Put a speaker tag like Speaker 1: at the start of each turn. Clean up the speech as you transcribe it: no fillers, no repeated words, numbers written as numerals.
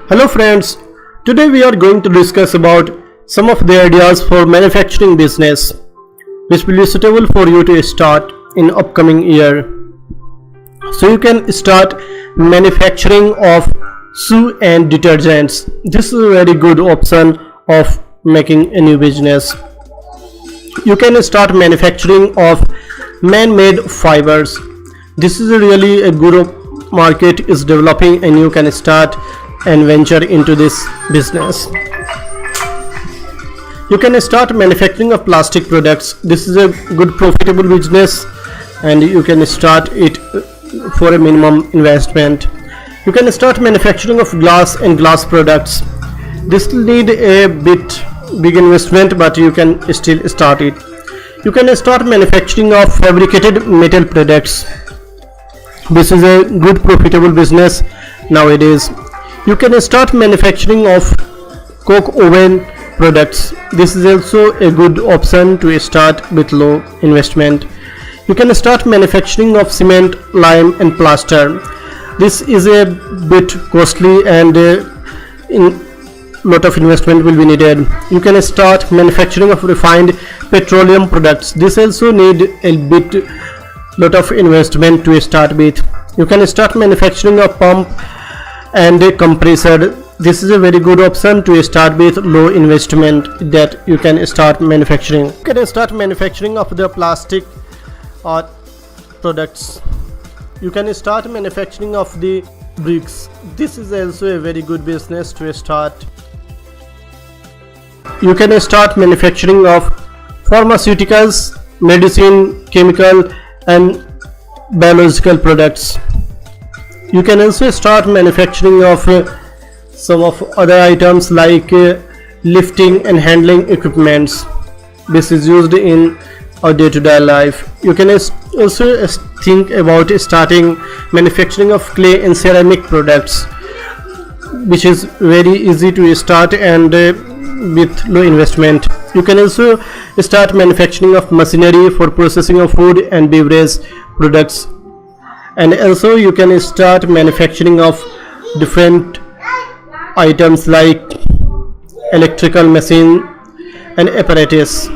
Speaker 1: Hello friends, today we are going to discuss about some of the ideas for manufacturing business which will be suitable for you to start in upcoming year. So you can start manufacturing of shoe and detergents. This is a very good option of making a new business. You can start manufacturing of man-made fibers. This is really a good market is developing and you can start and venture into this business. You can start manufacturing of plastic products. This is a good profitable business and you can start it for a minimum investment. You can start manufacturing of glass and glass products. This will need a bit big investment, but you can still start it. You can start manufacturing of fabricated metal products. This is a good profitable business nowadays. You can start manufacturing of coke oven products. This is also a good option to start with low investment. You can start manufacturing of cement, lime and plaster. This is a bit costly and in lot of investment will be needed. You can start manufacturing of refined petroleum products. This also need a bit lot of investment to start with. You can start manufacturing of pump and a compressor. This is a very good option to start with low investment that you can start manufacturing. You can start manufacturing of the plastic products. You can start manufacturing of the bricks. This is also a very good business to start. You can start manufacturing of pharmaceuticals, medicine, chemical and biological products. You can also start manufacturing of some of other items like lifting and handling equipments. This is used in our day-to-day life. You can also think about starting manufacturing of clay and ceramic products, which is very easy to start and with low investment. You can also start manufacturing of machinery for processing of food and beverage products, and also you can start manufacturing of different items like electrical machine and apparatus.